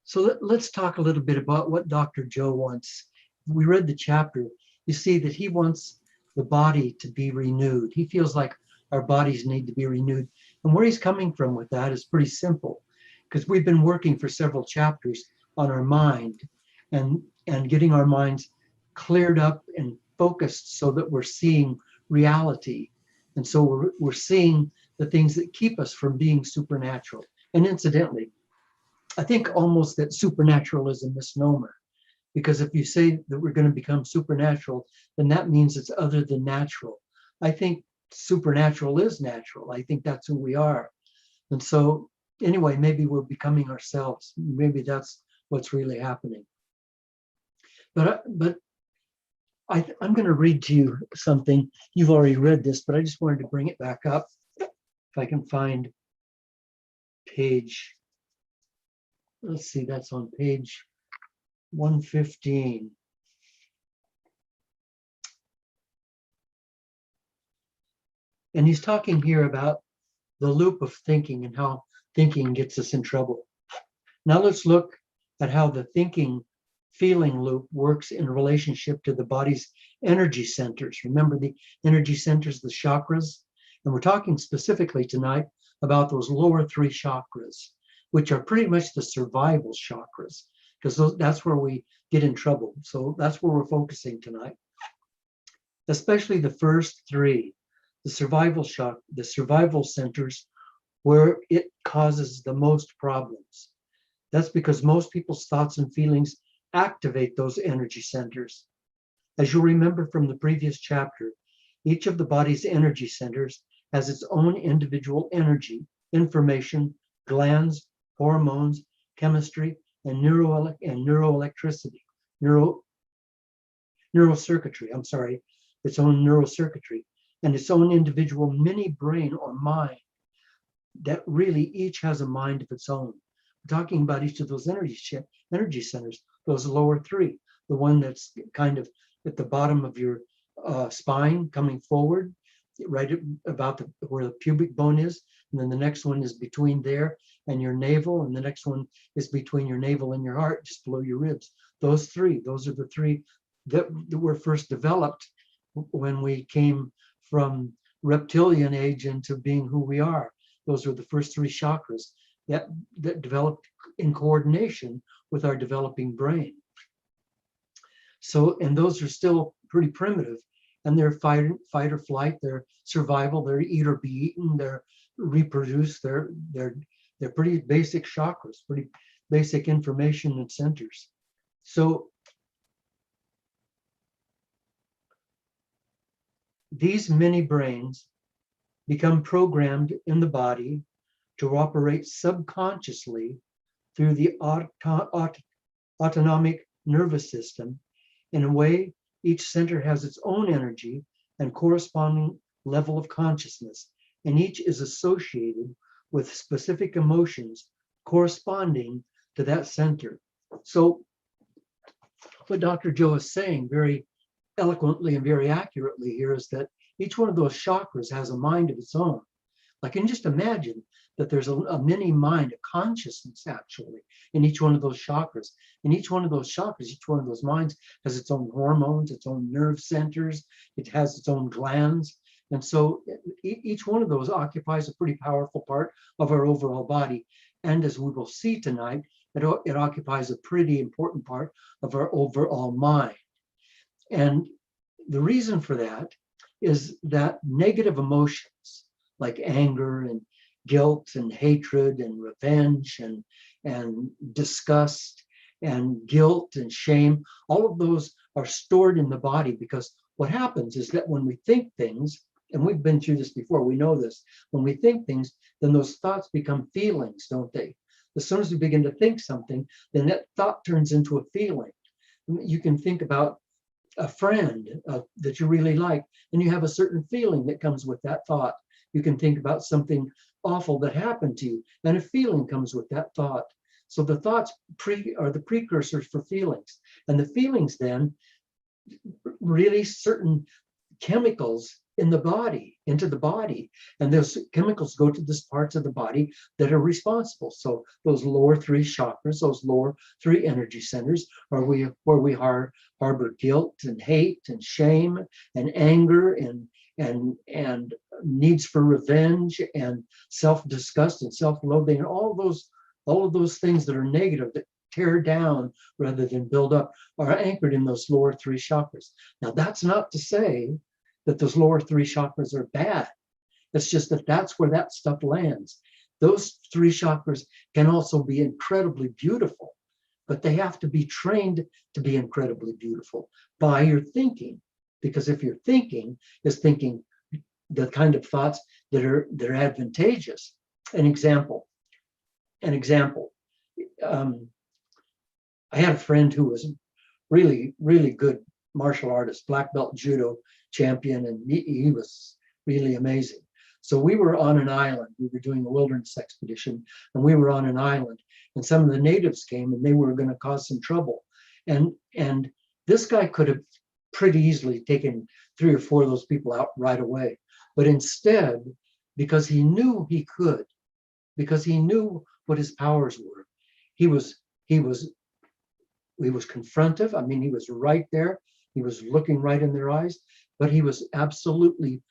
So let's talk a little bit about what Dr. Joe wants. We read the chapter. You see that he wants the body to be renewed. He feels like our bodies need to be renewed. And where he's coming from with that is pretty simple, because we've been working for several chapters on our mind and getting our minds cleared up and focused so that we're seeing reality. And so we're seeing the things that keep us from being supernatural. And incidentally, I think almost that supernatural is a misnomer, because if you say that we're going to become supernatural, then that means it's other than natural. I think supernatural is natural. I think that's who we are. And so anyway, maybe we're becoming ourselves. Maybe that's what's really happening. But I'm going to read to you something. You've already read this, but I just wanted to bring it back up. If I can find page, let's see, that's on page 115. And he's talking here about the loop of thinking and how thinking gets us in trouble. Now let's look at how the thinking feeling loop works in relationship to the body's energy centers. Remember the energy centers, the chakras? And we're talking specifically tonight about those lower three chakras, which are pretty much the survival chakras, because that's where we get in trouble. So that's where we're focusing tonight, especially the first three, the survival the survival centers, where it causes the most problems. That's because most people's thoughts and feelings activate those energy centers. As you'll remember from the previous chapter, each of the body's energy centers has its own individual energy, information, glands, hormones, chemistry, and neuroelectricity, neurocircuitry, its own neurocircuitry, and its own individual mini brain or mind that really each has a mind of its own. We're talking about each of those energy centers, those lower three, the one that's kind of at the bottom of your spine coming forward, right about where the pubic bone is, and then the next one is between there and your navel, and the next one is between your navel and your heart, just below your ribs. Those three, those are the three that were first developed when we came from reptilian age into being who we are. Those are the first three chakras that developed in coordination with our developing brain. So, and those are still pretty primitive, and they're fight or flight, they're survival, they're eat or be eaten, they're reproduce, they're pretty basic chakras, pretty basic information and centers. So these mini brains become programmed in the body to operate subconsciously through the autonomic nervous system. In a way, each center has its own energy and corresponding level of consciousness, and each is associated with specific emotions corresponding to that center. So what Dr. Joe is saying very eloquently and very accurately here is that each one of those chakras has a mind of its own. Like, and just imagine that there's a mini mind, a consciousness actually, in each one of those chakras. In each one of those chakras, each one of those minds has its own hormones, its own nerve centers, it has its own glands. And so each one of those occupies a pretty powerful part of our overall body. And as we will see tonight, it occupies a pretty important part of our overall mind. And the reason for that is that negative emotions like anger and guilt and hatred and revenge and disgust and guilt and shame, all of those are stored in the body, because what happens is that when we think things, and we've been through this before, we know this, when we think things, then those thoughts become feelings, don't they? As soon as we begin to think something, then that thought turns into a feeling. You can think about a friend that you really like, and you have a certain feeling that comes with that thought. You can think about something awful that happened to you, and a feeling comes with that thought. So the thoughts are the precursors for feelings, and the feelings then release certain chemicals in the body, into the body. And those chemicals go to the parts of the body that are responsible. So those lower three chakras, those lower three energy centers, are where we harbor guilt and hate and shame and anger and needs for revenge and self-disgust and self-loathing and all of those things that are negative, that tear down rather than build up, are anchored in those lower three chakras. Now, that's not to say that those lower three chakras are bad. It's just that that's where that stuff lands. Those three chakras can also be incredibly beautiful, but they have to be trained to be incredibly beautiful by your thinking. Because if your thinking is thinking the kind of thoughts that are advantageous. An example. I had a friend who was really, really good martial artist, black belt judo champion, and he was really amazing. So we were on an island. We were doing a wilderness expedition, and we were on an island, and some of the natives came, and they were going to cause some trouble. And this guy could have pretty easily taken 3 or 4 of those people out right away. But instead, because he knew he could, because he knew what his powers were, he was confrontive. I mean, he was right there. He was looking right in their eyes, but he was absolutely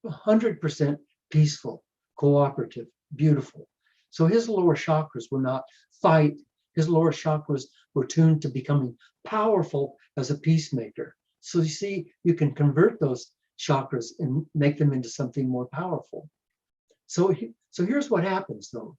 100% peaceful, cooperative, beautiful. So his lower chakras were not fight. His lower chakras were tuned to becoming powerful as a peacemaker. So you see, you can convert those chakras and make them into something more powerful. So here's what happens though.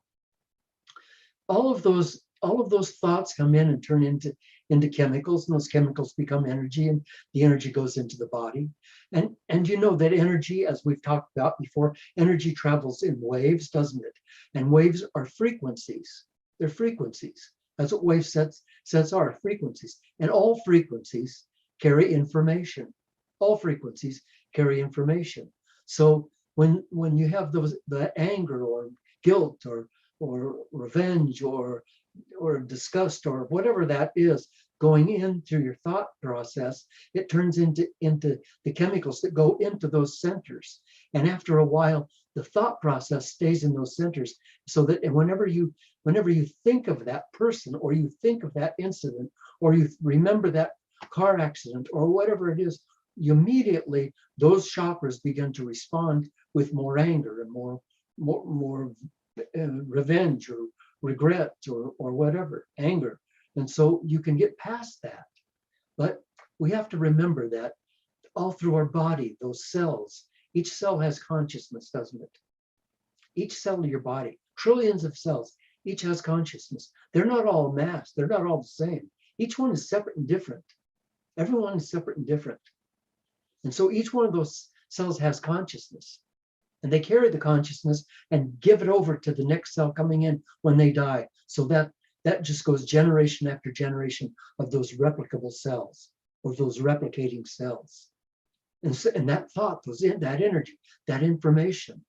All of those thoughts come in and turn into chemicals, and those chemicals become energy, and the energy goes into the body. And you know that energy, as we've talked about before, energy travels in waves, doesn't it? And waves are frequencies. They're frequencies. That's what wave sets are, frequencies. And all frequencies carry information. All frequencies carry information. So when you have the anger or guilt or revenge or disgust or whatever that is going into your thought process, it turns into the chemicals that go into those centers. And after a while, the thought process stays in those centers, so that whenever you think of that person, or you think of that incident, or you remember that car accident or whatever it is, you immediately, those chakras begin to respond with more anger and more revenge or regret or whatever, anger. And so you can get past that. But we have to remember that all through our body, those cells, each cell has consciousness, doesn't it? Each cell of your body, trillions of cells, each has consciousness. They're not all mass. They're not all the same. Each one is separate and different. Everyone is separate and different. And so each one of those cells has consciousness. And they carry the consciousness and give it over to the next cell coming in when they die. So that just goes generation after generation of those replicable cells, or those replicating cells. And that thought, that energy, that information.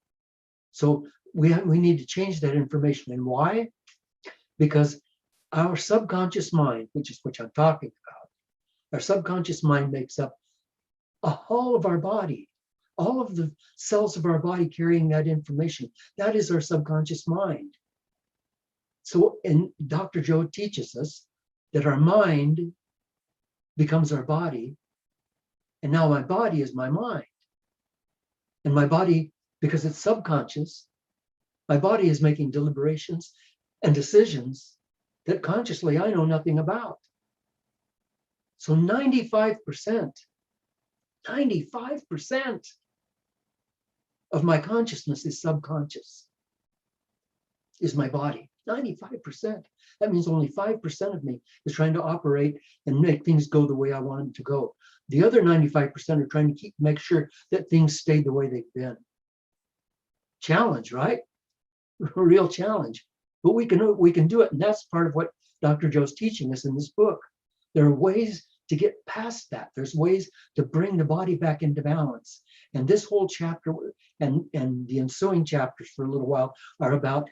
So we need to change that information. And why? Because our subconscious mind, which is what I'm talking about, our subconscious mind makes up a whole of our body. All of the cells of our body carrying that information. That is our subconscious mind. So, and Dr. Joe teaches us that our mind becomes our body, and now my body is my mind. And my body, because it's subconscious, my body is making deliberations and decisions that consciously I know nothing about. So 95% of my consciousness is subconscious, is my body. 95%. That means only 5% of me is trying to operate and make things go the way I want them to go. The other 95% are trying to make sure that things stay the way they've been. Challenge, right? A real challenge. But we can do it, and that's part of what Dr. Joe's teaching us in this book. There are ways to get past that. There's ways to bring the body back into balance. And this whole chapter and the ensuing chapters for a little while are about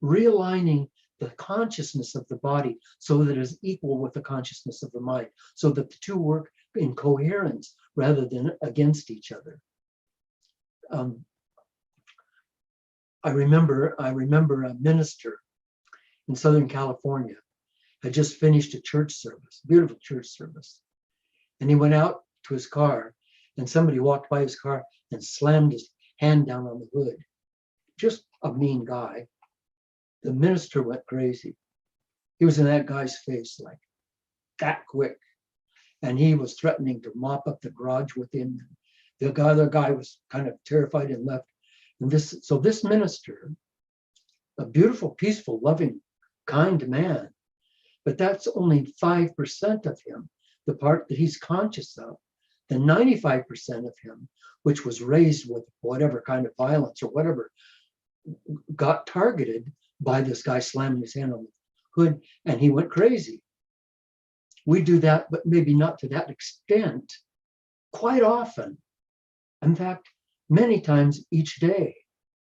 realigning the consciousness of the body so that it is equal with the consciousness of the mind, so that the two work in coherence rather than against each other. I remember a minister in Southern California had just finished a church service, beautiful church service. And he went out to his car and somebody walked by his car and slammed his hand down on the hood. Just a mean guy. The minister went crazy. He was in that guy's face like that quick. And he was threatening to mop up the garage with him. The other guy was kind of terrified and left. And this minister, a beautiful, peaceful, loving, kind man, but that's only 5% of him, the part that he's conscious of. The 95% of him, which was raised with whatever kind of violence or whatever, got targeted by this guy slamming his hand on the hood, and he went crazy. We do that, but maybe not to that extent, quite often. In fact, many times each day.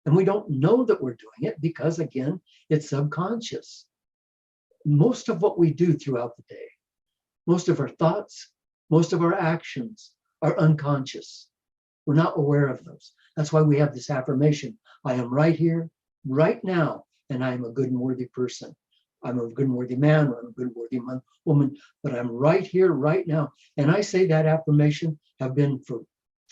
And we don't know that we're doing it because, again, it's subconscious. Most of what we do throughout the day, most of our thoughts, most of our actions are unconscious. We're not aware of those. That's why we have this affirmation. I am right here, right now, and I am a good and worthy person. I'm a good and worthy man, or I'm a good and worthy woman, but I'm right here, right now. And I say that affirmation, have been for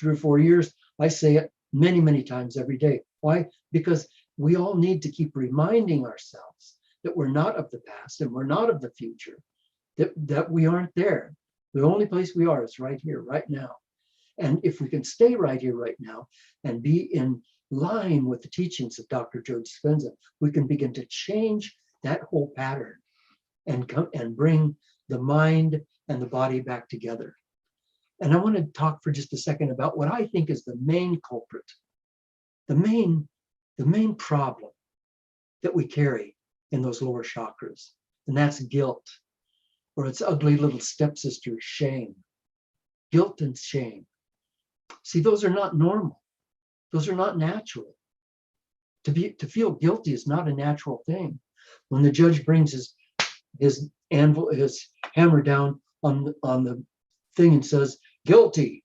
3 or 4 years. I say it many, many times every day. Why? Because we all need to keep reminding ourselves that we're not of the past and we're not of the future, that we aren't there. The only place we are is right here, right now. And if we can stay right here, right now, and be in line with the teachings of Dr. Joe Dispenza, we can begin to change that whole pattern and come and bring the mind and the body back together. And I want to talk for just a second about what I think is the main culprit, the main problem that we carry in those lower chakras, and that's guilt, or its ugly little stepsister, shame. Guilt and shame. See, those are not normal. Those are not natural. To feel guilty is not a natural thing. When the judge brings his hammer down on the thing and says, guilty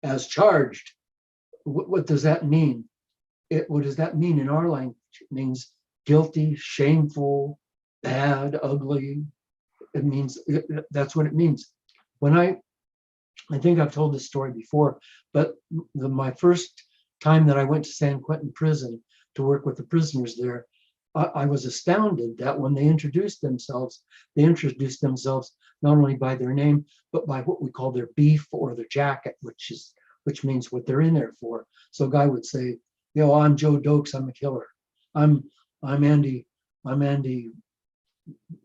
as charged, what does that mean? What does that mean in our language? It means guilty, shameful, bad, ugly. It means, that's what it means. When I think I've told this story before, but my first time that I went to San Quentin prison to work with the prisoners there, I was astounded that when they introduced themselves not only by their name, but by what we call their beef or their jacket, which means what they're in there for. So a guy would say, I'm Joe Dokes, I'm a killer. I'm Andy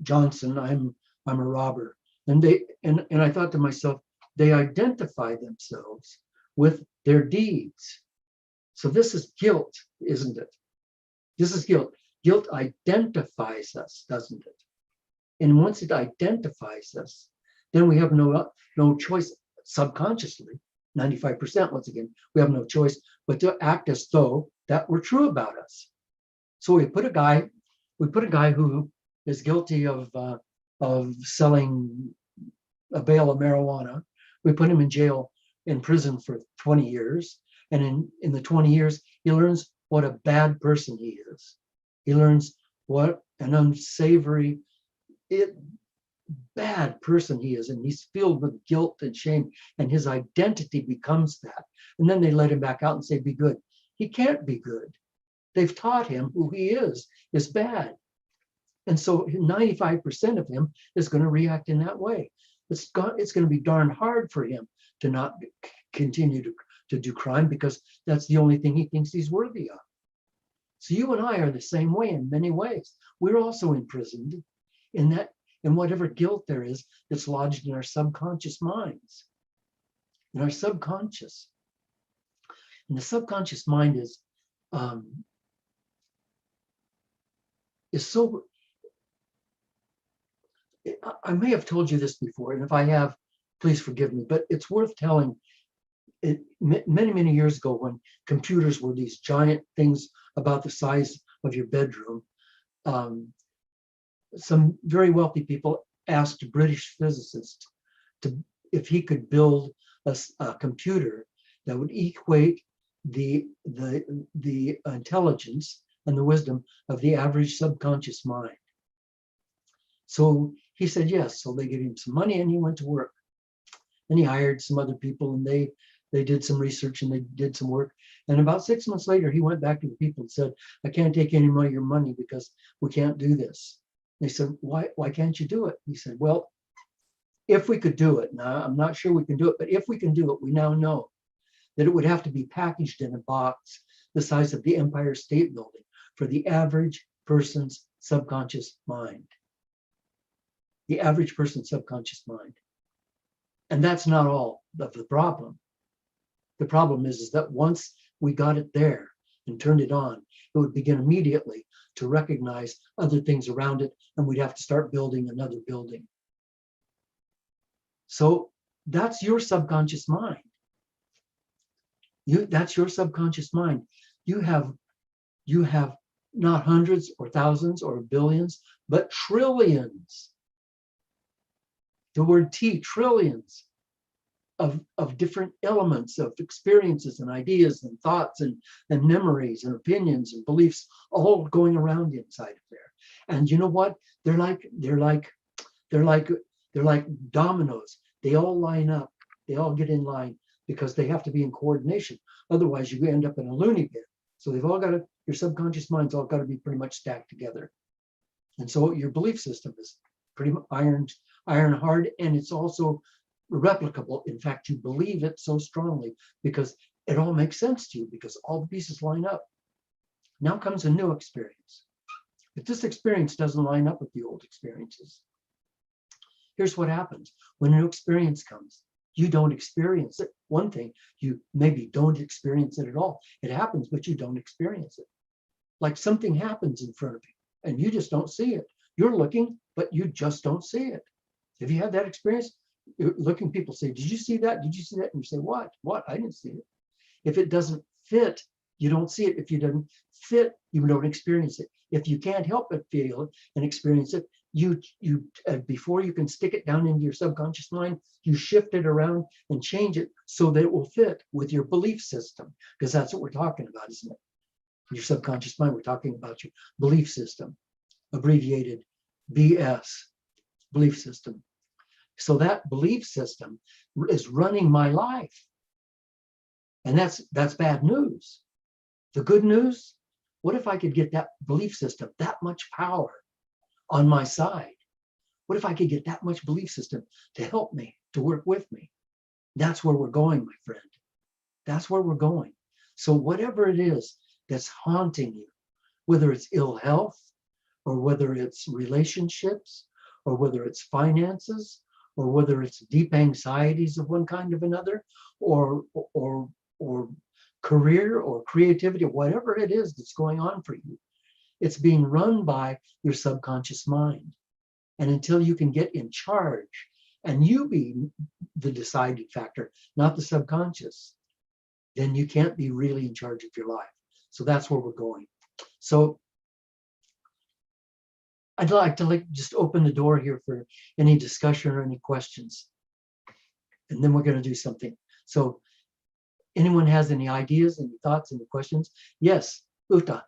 Johnson, I'm a robber. And I thought to myself, they identify themselves with their deeds. So this is guilt, isn't it? This is guilt. Guilt identifies us, doesn't it? And once it identifies us, then we have no choice subconsciously, 95% once again, we have no choice but to act as though that were true about us. So we put a guy who is guilty of selling a bale of marijuana. We put him in jail, in prison for 20 years. And in the 20 years, he learns what a bad person he is. He learns what an unsavory, bad person he is. And he's filled with guilt and shame. And his identity becomes that. And then they let him back out and say, be good. He can't be good. They've taught him who he is bad. And so 95% of him is going to react in that way. It's going to be darn hard for him to not continue to do crime, because that's the only thing he thinks he's worthy of. So you and I are the same way in many ways. We're also imprisoned in whatever guilt there is that's lodged in our subconscious minds, in our subconscious. And the subconscious mind is so, I may have told you this before, and if I have, please forgive me, but it's worth telling. Many, many years ago, when computers were these giant things about the size of your bedroom, some very wealthy people asked British physicists to if he could build a computer that would equate the intelligence and the wisdom of the average subconscious mind. So he said yes. So they gave him some money and he went to work. And he hired some other people and they did some research and they did some work. And about 6 months later, he went back to the people and said, I can't take any more of your money because we can't do this. They said, why can't you do it? He said, well, if we could do it, now I'm not sure we can do it, but if we can do it, we now know that it would have to be packaged in a box the size of the Empire State Building for the average person's subconscious mind. The average person's subconscious mind. And that's not all of the problem. The problem is that once we got it there and turned it on, it would begin immediately to recognize other things around it, and we'd have to start building another building. So that's your subconscious mind. That's your subconscious mind. You have not hundreds or thousands or billions, but trillions. The word T, trillions of different elements of experiences and ideas and thoughts and memories and opinions and beliefs all going around inside of there. And you know what? They're like dominoes. They all line up. They all get in line because they have to be in coordination. Otherwise, you end up in a loony bin. So they've all got to, your subconscious mind's all got to be pretty much stacked together. And so your belief system is pretty much iron hard, and it's also replicable. In fact, you believe it so strongly because it all makes sense to you because all the pieces line up. Now comes a new experience. But this experience doesn't line up with the old experiences. Here's what happens when a new experience comes. You don't experience it. One thing, you maybe don't experience it at all. It happens, but you don't experience it. Like something happens in front of you and you just don't see it. You're looking, but you just don't see it. Have you had that experience? You're looking, people say, did you see that? Did you see that? And you say, what? I didn't see it. If it doesn't fit, you don't see it. If it doesn't fit, you don't experience it. If you can't help but feel it and experience it, you before you can stick it down into your subconscious mind, you shift it around and change it so that it will fit with your belief system, because that's what we're talking about, isn't it? Your subconscious mind, we're talking about your belief system, abbreviated BS, belief system. So that belief system is running my life. And that's bad news. The good news, what if I could get that belief system, that much power on my side? What if I could get that much belief system to help me, to work with me? That's where we're going, my friend. That's where we're going. So whatever it is that's haunting you, whether it's ill health, or whether it's relationships, or whether it's finances, or whether it's deep anxieties of one kind or another, or career or creativity, or whatever it is that's going on for you, it's being run by your subconscious mind. And until you can get in charge and you be the deciding factor, not the subconscious, then you can't be really in charge of your life. So that's where we're going. So I'd like to just open the door here for any discussion or any questions. And then we're going to do something. So anyone has any ideas, any thoughts, any questions? Yes, Uta.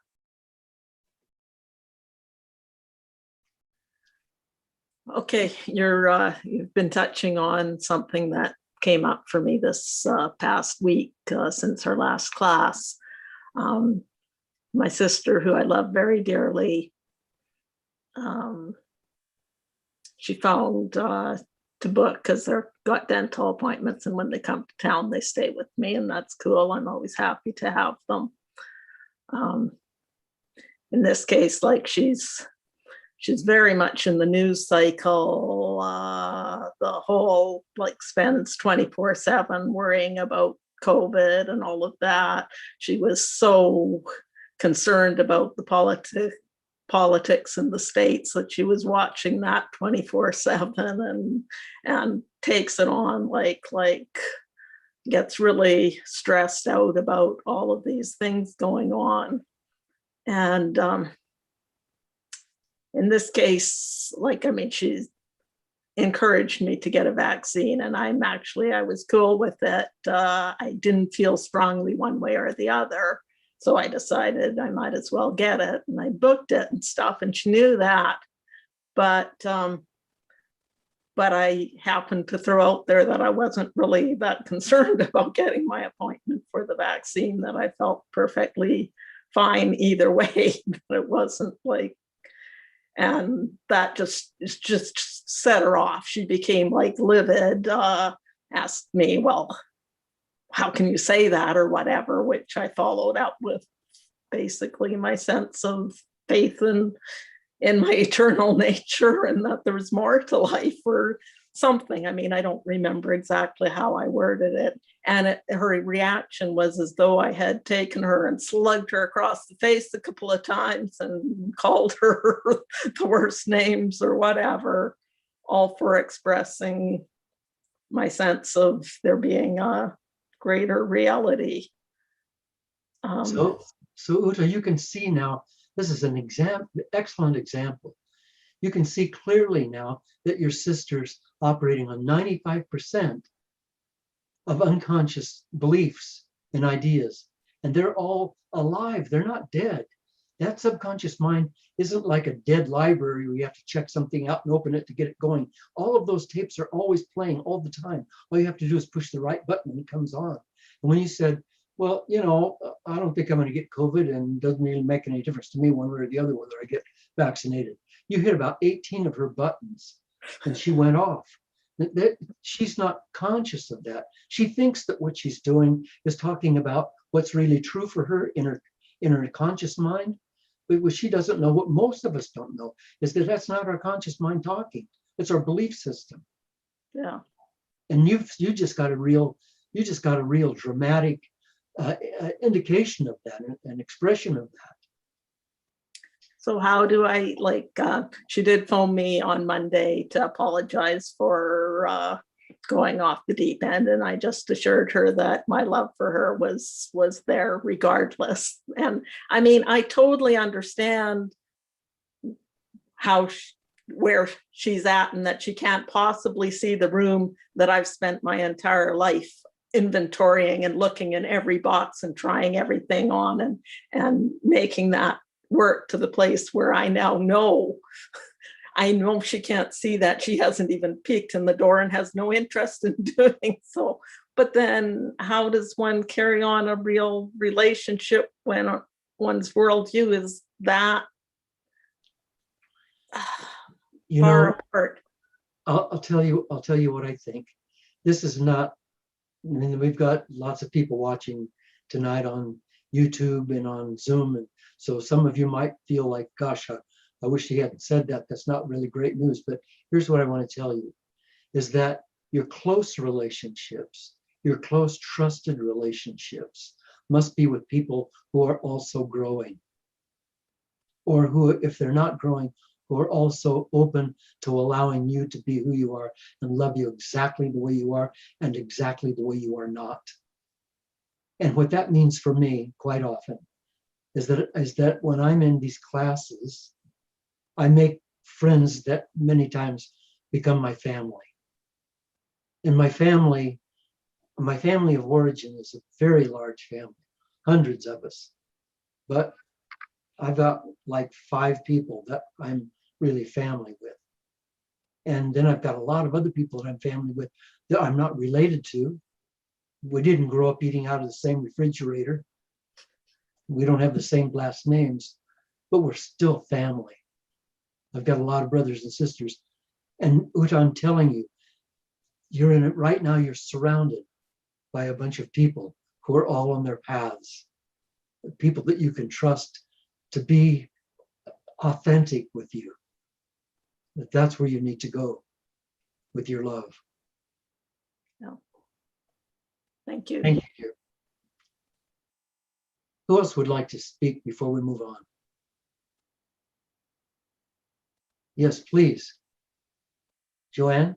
Okay, you've been touching on something that came up for me this past week since our last class. My sister, who I love very dearly, she found to book because they've got dental appointments, and when they come to town, they stay with me, and that's cool. I'm always happy to have them. In this case, like she's very much in the news cycle. The whole spends 24/7 worrying about COVID and all of that. She was so concerned about the politics in the States that she was watching that 24/7 and takes it on like gets really stressed out about all of these things going on. And in this case, she's encouraged me to get a vaccine, and I was cool with it. I didn't feel strongly one way or the other, so I decided I might as well get it, and I booked it and stuff, and she knew that. But I happened to throw out there that I wasn't really that concerned about getting my appointment for the vaccine, that I felt perfectly fine either way. It wasn't like, and that just set her off. She became like livid, asked me, well, how can you say that or whatever, which I followed up with basically my sense of faith in my eternal nature and that there was more to life or something. I mean, I don't remember exactly how I worded it. And her reaction was as though I had taken her and slugged her across the face a couple of times and called her the worst names or whatever, all for expressing my sense of there being a greater reality. So Uta, you can see now, this is an excellent example. You can see clearly now that your sister's operating on 95% of unconscious beliefs and ideas, and they're all alive. They're not dead. That subconscious mind isn't like a dead library where you have to check something out and open it to get it going. All of those tapes are always playing all the time. All you have to do is push the right button and it comes on. And when you said, well, you know, I don't think I'm going to get COVID and it doesn't really make any difference to me one way or the other whether I get vaccinated. You hit about 18 of her buttons and she went off. She's not conscious of that. She thinks that what she's doing is talking about what's really true for her in her conscious mind. But what she doesn't know, what most of us don't know, is that that's not our conscious mind talking. It's our belief system. Yeah. And you just got a real dramatic indication of that, an expression of that. So how do I, she did phone me on Monday to apologize for going off the deep end. And I just assured her that my love for her was there regardless. And I mean, I totally understand where she's at and that she can't possibly see the room that I've spent my entire life inventorying and looking in every box and trying everything on and making that work to the place where I now know. I know she can't see that. She hasn't even peeked in the door and has no interest in doing so. But then how does one carry on a real relationship when one's worldview is that far apart? I'll tell you what I think. This is not, I mean, we've got lots of people watching tonight on YouTube and on Zoom. And so some of you might feel like, gosh, I wish he hadn't said that. That's not really great news. But here's what I want to tell you, is that your close relationships, your close trusted relationships must be with people who are also growing, or who, if they're not growing, who are also open to allowing you to be who you are and love you exactly the way you are and exactly the way you are not. And what that means for me quite often is that when I'm in these classes, I make friends that many times become my family. And my family of origin is a very large family, hundreds of us. But I've got like 5 people that I'm really family with. And then I've got a lot of other people that I'm family with that I'm not related to. We didn't grow up eating out of the same refrigerator. We don't have the same last names, but we're still family. I've got a lot of brothers and sisters. And Uta, I'm telling you, you're in it right now. You're surrounded by a bunch of people who are all on their paths, people that you can trust to be authentic with you. That's where you need to go with your love. No. Thank you. Thank you. Who else would like to speak before we move on? Yes, please. Joanne?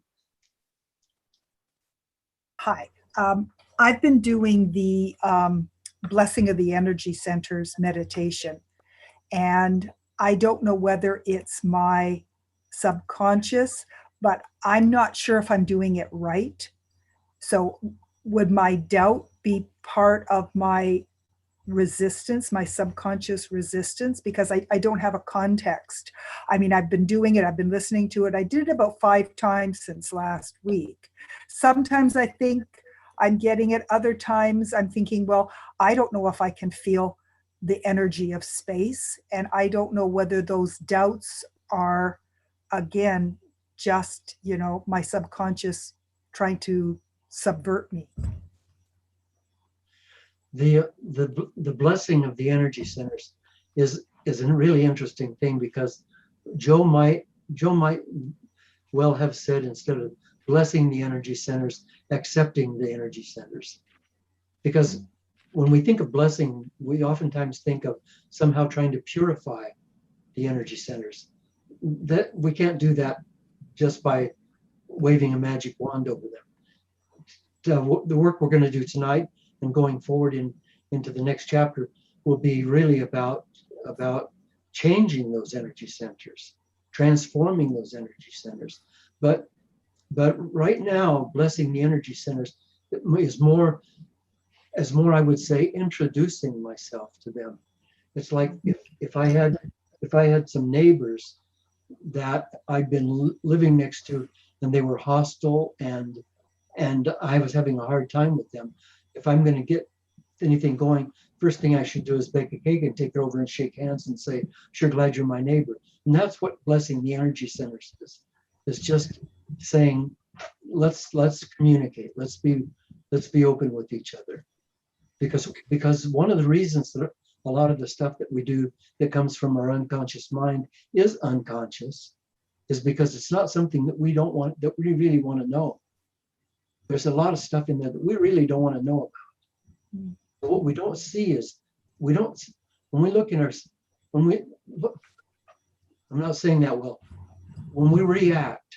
Hi. I've been doing the Blessing of the Energy Centers meditation, and I don't know whether it's my subconscious, but I'm not sure if I'm doing it right. So would my doubt be part of my resistance, my subconscious resistance? Because I don't have a context. I mean, I've been doing it, I've been listening to it. I did it about 5 times since last week. Sometimes I think I'm getting it. Other times I'm thinking, well, I don't know if I can feel the energy of space. And I don't know whether those doubts are, again, just, my subconscious trying to subvert me. The blessing of the energy centers is a really interesting thing, because Joe might well have said, instead of blessing the energy centers, accepting the energy centers. Because when we think of blessing, we oftentimes think of somehow trying to purify the energy centers. That we can't do that just by waving a magic wand over them. The work we're going to do tonight and going forward into the next chapter will be really about changing those energy centers, transforming those energy centers. But right now, blessing the energy centers is more, I would say, introducing myself to them. It's like if I had some neighbors that I'd been living next to, and they were hostile, and I was having a hard time with them. If I'm going to get anything going, first thing I should do is bake a cake and take it over and shake hands and say, "Sure glad you're my neighbor." And that's what blessing the energy centers is. It's just saying, let's communicate. Let's be open with each other. Because one of the reasons that a lot of the stuff that we do that comes from our unconscious mind is unconscious, is because it's not something that we really want to know. There's a lot of stuff in there that we really don't want to know about. But what we don't see is, when we look in I'm not saying that well. When we react,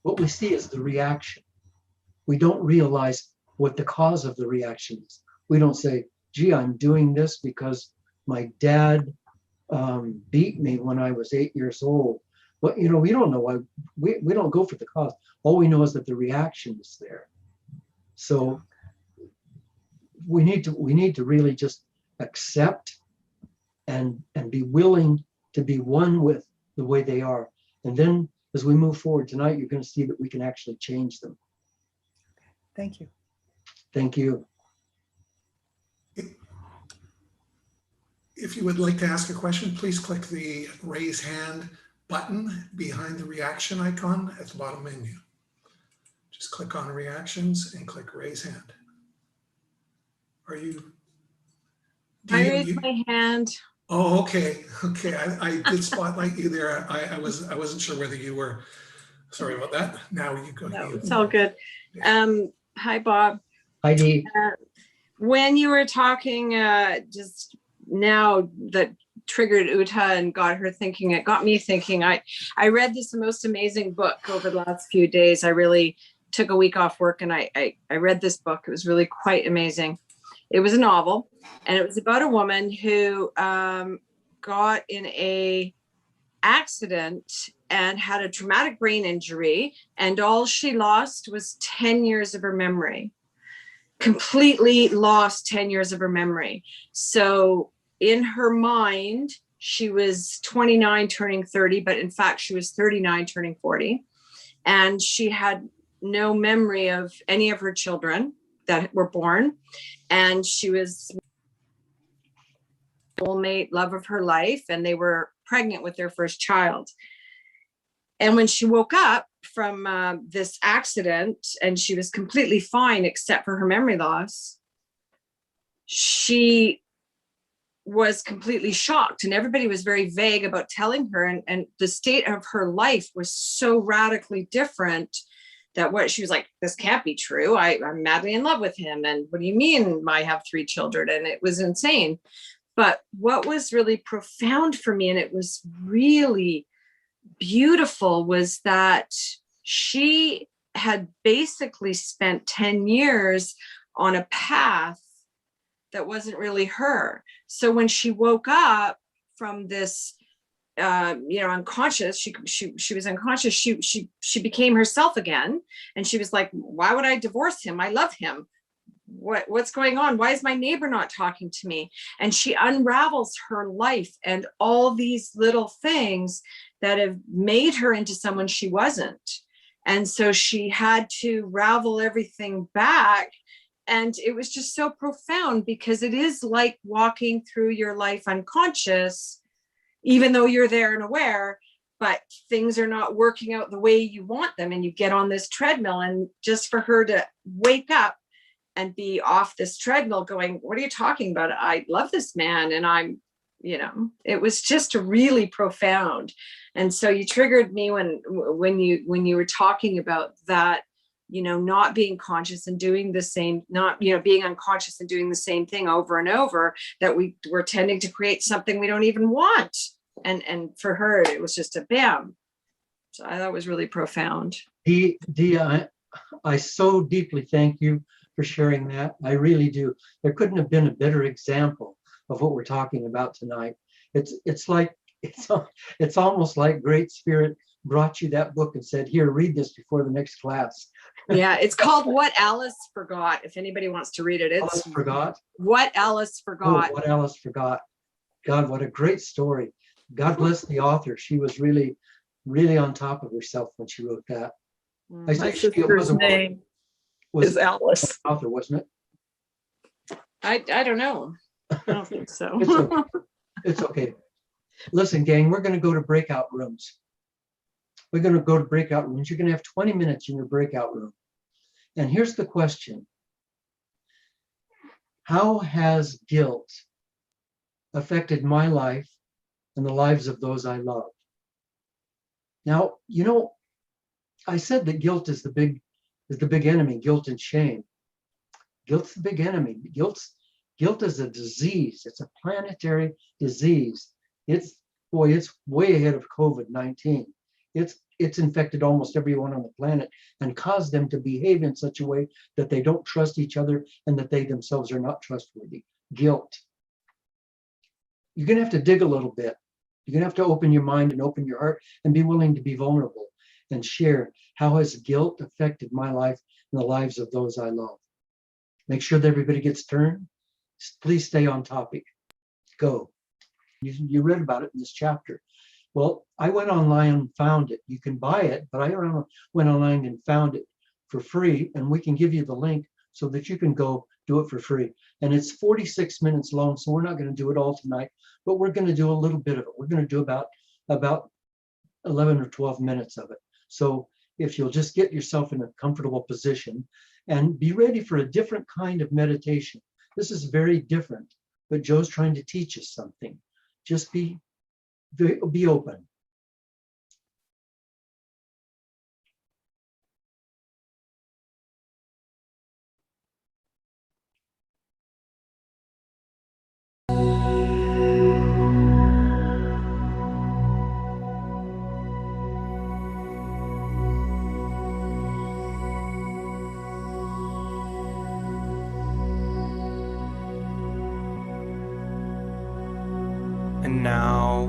what we see is the reaction. We don't realize what the cause of the reaction is. We don't say, "Gee, I'm doing this because my dad beat me when I was 8 years old." But we don't know why. We don't go for the cause. All we know is that the reaction is there. So we need to really just accept and be willing to be one with the way they are. And then as we move forward tonight, you're going to see that we can actually change them. Thank you. Thank you. If you would like to ask a question, please click the raise hand button behind the reaction icon at the bottom menu. Just click on reactions and click raise hand. Are you? I raised my hand. Oh, okay. Okay. I did spotlight you there. I wasn't sure whether you were. Sorry about that. Now you go. No, it's all good. Hi, Bob. Hi, Dee. When you were talking just now, that triggered Uta and got her thinking, it got me thinking. I read this most amazing book over the last few days. I really took a week off work and I read this book. It was really quite amazing. It was a novel, and it was about a woman who got in a accident and had a traumatic brain injury, and all she lost was 10 years of her memory. Completely lost 10 years of her memory. So in her mind, she was 29 turning 30, but in fact, she was 39 turning 40. And she had no memory of any of her children that were born. And she was soulmate, love of her life, and they were pregnant with their first child. And when she woke up from this accident, and she was completely fine except for her memory loss, she was completely shocked, and everybody was very vague about telling her, and the state of her life was so radically different that what she was like, this can't be true. I'm madly in love with him. And what do you mean I have 3 children? And it was insane. But what was really profound for me, and it was really beautiful, was that she had basically spent 10 years on a path that wasn't really her. So when she woke up from this unconscious. She was unconscious. She became herself again, and she was like, why would I divorce him? I love him. What's going on? Why is my neighbor not talking to me? And she unravels her life and all these little things that have made her into someone she wasn't. And so she had to ravel everything back. And it was just so profound, because it is like walking through your life unconscious, even though you're there and aware, but things are not working out the way you want them. And you get on this treadmill, and just for her to wake up and be off this treadmill going, what are you talking about? I love this man. And I'm, it was just really profound. And so you triggered me when you were talking about that, not being conscious and doing the same, not, being unconscious and doing the same thing over and over, that we're tending to create something we don't even want. And for her, it was just a bam. So I thought it was really profound. Dee, I so deeply thank you for sharing that. I really do. There couldn't have been a better example of what we're talking about tonight. It's almost like Great Spirit brought you that book and said, here, read this before the next class. Yeah, it's called What Alice Forgot. If anybody wants to read it, it's Alice Forgot. What Alice Forgot. Oh, What Alice Forgot. God, what a great story. God bless the author. She was really, really on top of herself when she wrote that. My sister's name is Alice. Author, wasn't it? I don't know. I don't think so. It's okay. It's okay. Listen, gang, we're going to go to breakout rooms. We're going to go to breakout rooms. You're going to have 20 minutes in your breakout room. And here's the question. How has guilt affected my life and the lives of those I love? Now, I said that guilt is the big enemy, guilt and shame. Guilt's the big enemy. Guilt is a disease. It's a planetary disease. It's way ahead of COVID-19. It's infected almost everyone on the planet and caused them to behave in such a way that they don't trust each other and that they themselves are not trustworthy. Guilt. You're going to have to dig a little bit. You're going to have to open your mind and open your heart and be willing to be vulnerable and share how has guilt affected my life and the lives of those I love. Make sure that everybody gets turned. Please stay on topic. Go. You read about it in this chapter. Well, I went online and found it. You can buy it, but I went online and found it for free, and we can give you the link so that you can go do it for free. And it's 46 minutes long, so we're not going to do it all tonight, but we're going to do a little bit of it. We're going to do about 11 or 12 minutes of it. So if you'll just get yourself in a comfortable position and be ready for a different kind of meditation. This is very different, but Joe's trying to teach us something. Just be open. And now,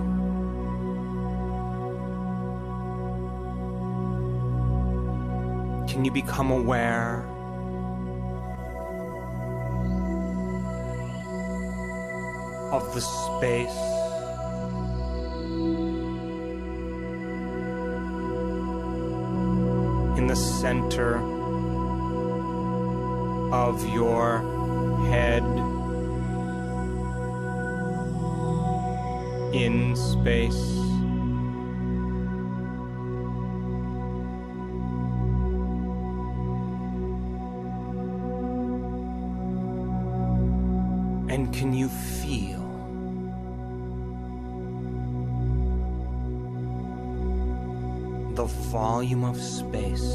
can you become aware of the space in the center of your head? In space. And can you feel the volume of space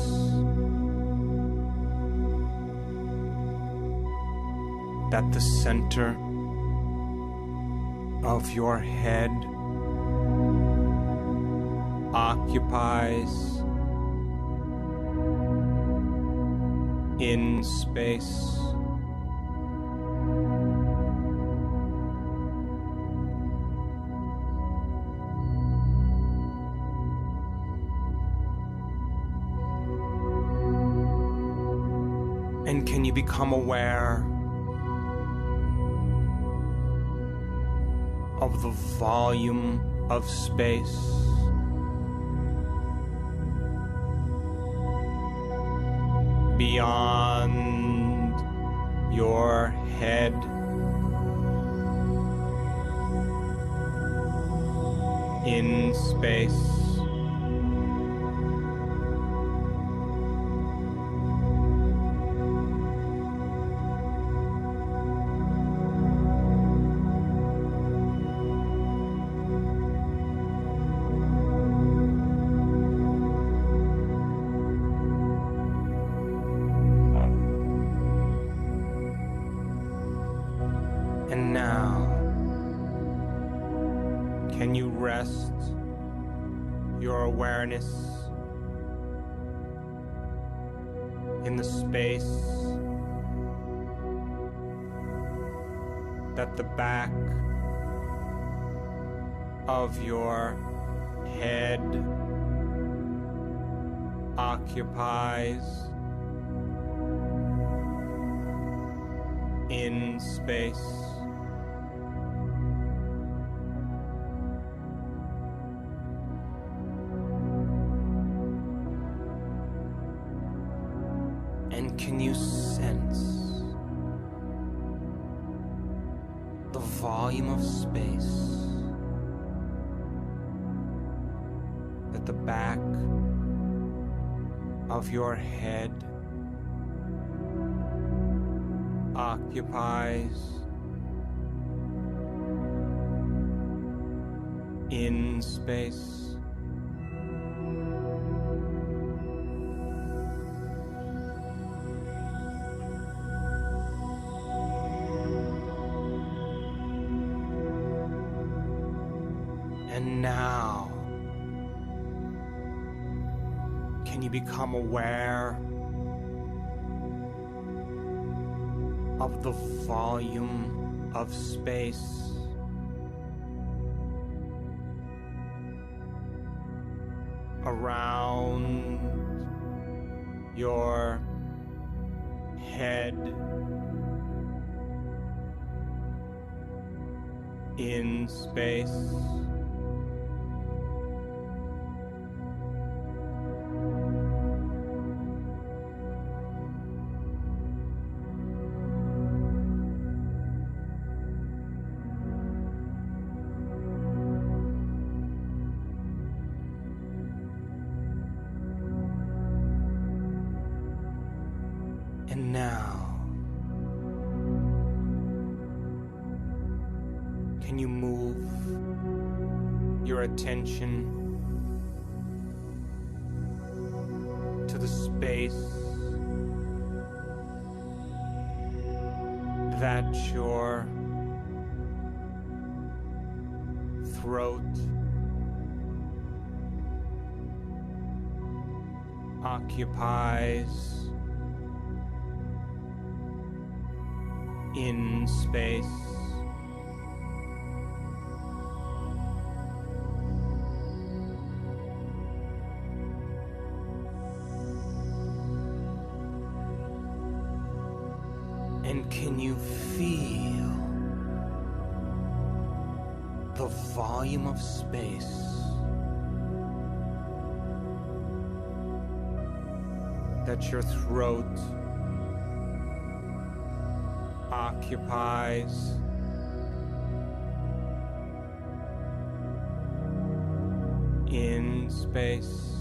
that the center of your head occupies in space? And can you become aware of the volume of space beyond your head? In space. And now, can you rest your awareness in the space that the back of your head occupies in space? And can you sense the volume of space that the back of your head occupies in space? And now, can you become aware of the volume of space around your head in space? And now, can you move your attention to the space that your throat occupies in space? And can you feel the volume of space that your throat occupies in space?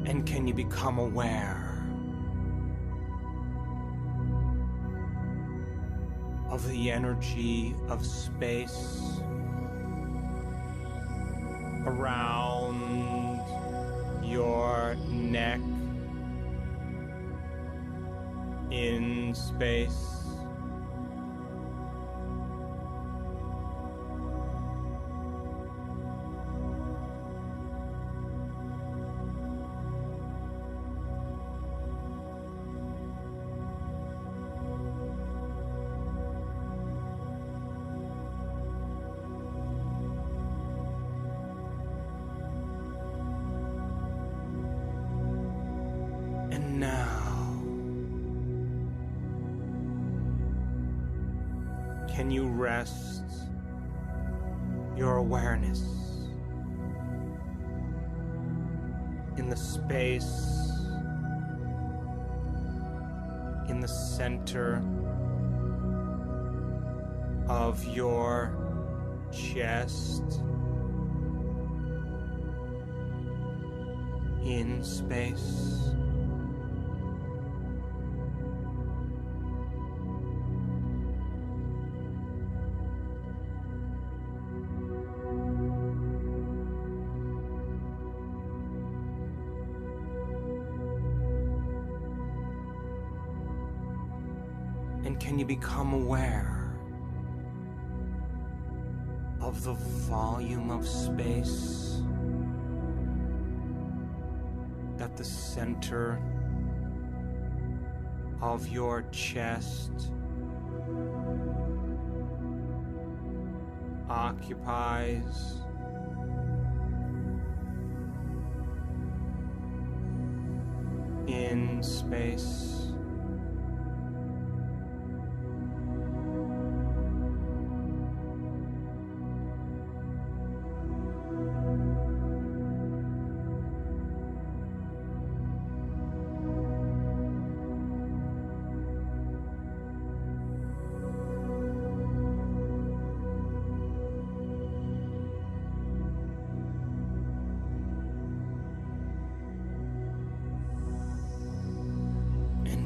And can you become aware of the energy of space around your neck in space? can you rest your awareness in the space in the center of your chest, in space? And can you become aware of the volume of space at the center of your chest occupies? In space.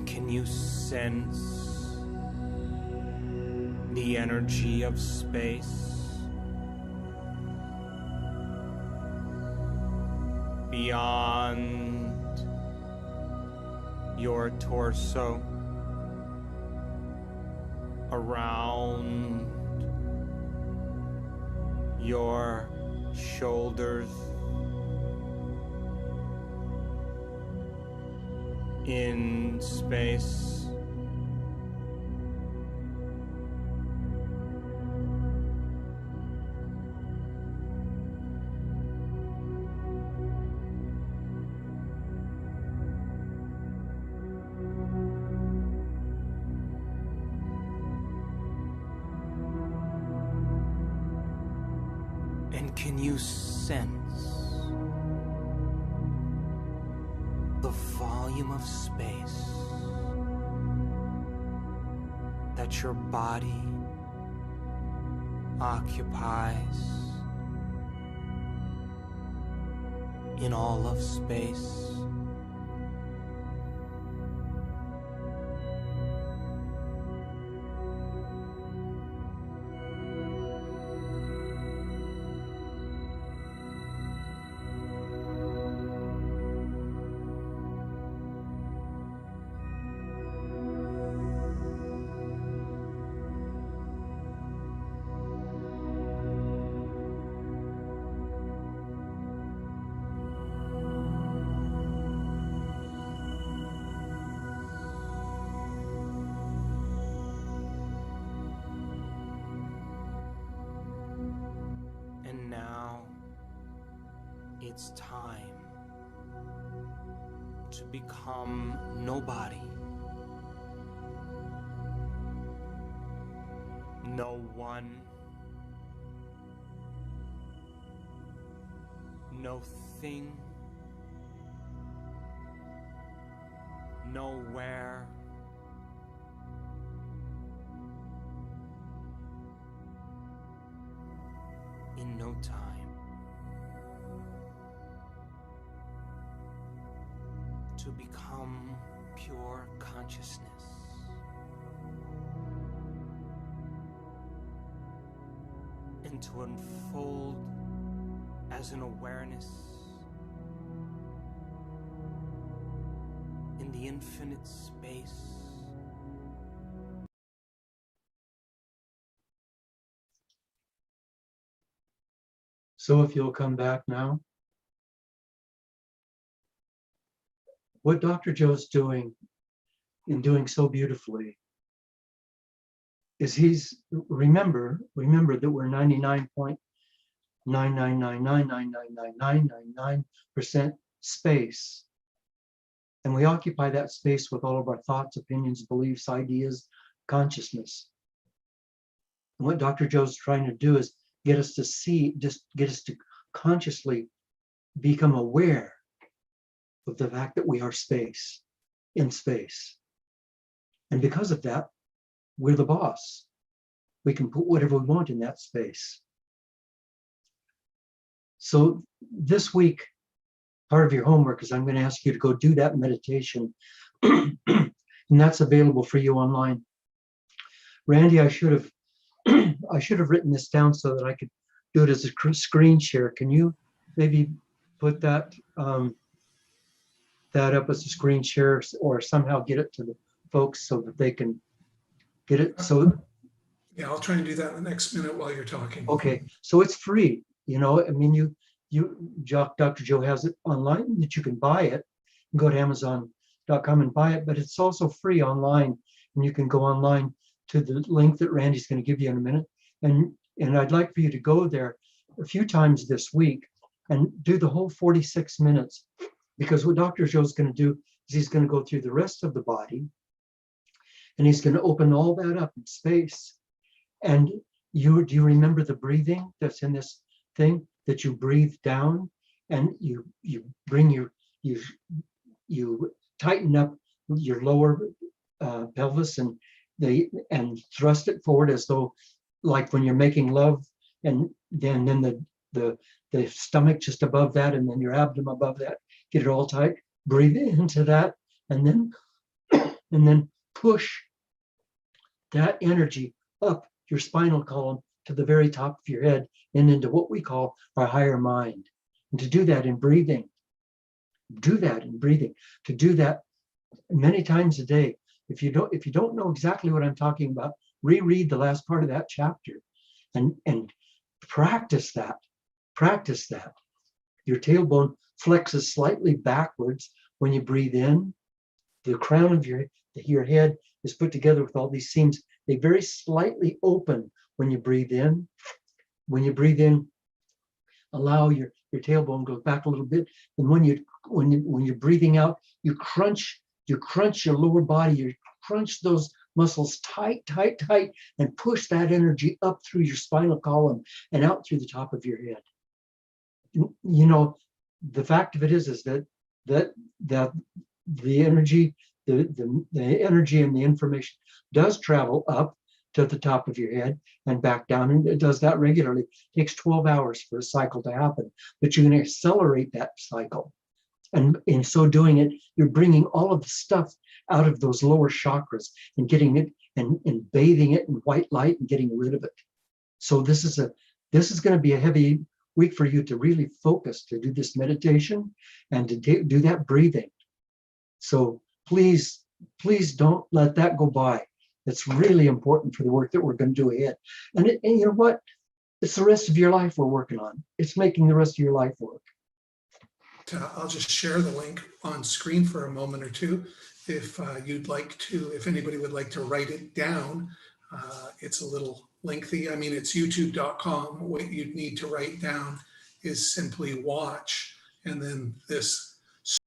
Can you sense the energy of space beyond your torso, around your shoulders, in space? And can you sense the volume of space that your body occupies in all of space? And now it's time to become nobody. No one, no thing, nowhere. In no time, to become pure consciousness, and to unfold as an awareness in the infinite space. So if you'll come back now, what Dr. Joe's doing and doing so beautifully is remember that we're 99.999999999% space. And we occupy that space with all of our thoughts, opinions, beliefs, ideas, consciousness. And what Dr. Joe's trying to do is get us to see, just get us to consciously become aware of the fact that we are space, in space. And because of that, we're the boss. We can put whatever we want in that space. So this week, part of your homework is I'm going to ask you to go do that meditation. And that's available for you online. Randy, I should have written this down so that I could do it as a screen share. Can you maybe put that that up as a screen share, or somehow get it to the folks so that they can get it? So Yeah, I'll try and do that in the next minute while you're talking. okay, so it's free. You know, I mean, Dr. Joe has it online that you can buy it. You can go to Amazon.com and buy it, but it's also free online, and you can go online to the link that Randy's going to give you in a minute. And I'd like for you to go there a few times this week and do the whole 46 minutes, because what Dr. Joe's going to do is he's going to go through the rest of the body, and he's going to open all that up in space. And do you remember the breathing that's in this thing, that you breathe down and you bring you tighten up your lower pelvis and thrust it forward, as though like when you're making love, and then the stomach just above that, and then your abdomen above that, get it all tight. Breathe into that, and then push that energy up your spinal column to the very top of your head and into what we call our higher mind. And to do that in breathing, to do that many times a day. If you don't know exactly what I'm talking about, reread the last part of that chapter and practice that. Your tailbone flexes slightly backwards when you breathe in. The crown of your head is put together with all these seams. They very slightly open when you breathe in. When you breathe in, allow your tailbone goes back a little bit. And when you're breathing out, you crunch your lower body. You crunch those muscles tight, and push that energy up through your spinal column and out through the top of your head. You know, the fact of it is that the energy, the energy and the information does travel up to the top of your head and back down, and it does that regularly. It takes 12 hours for a cycle to happen, but you can accelerate that cycle. And in so doing it, you're bringing all of the stuff out of those lower chakras and getting it and bathing it in white light and getting rid of it. So this is going to be a heavy week for you to really focus, to do this meditation and to do that breathing. So please don't let that go by. It's really important for the work that we're going to do ahead. And you know what? It's the rest of your life we're working on. It's making the rest of your life work. I'll just share the link on screen for a moment or two. If if anybody would like to write it down, it's a little lengthy. I mean, it's youtube.com. What you'd need to write down is simply watch, and then this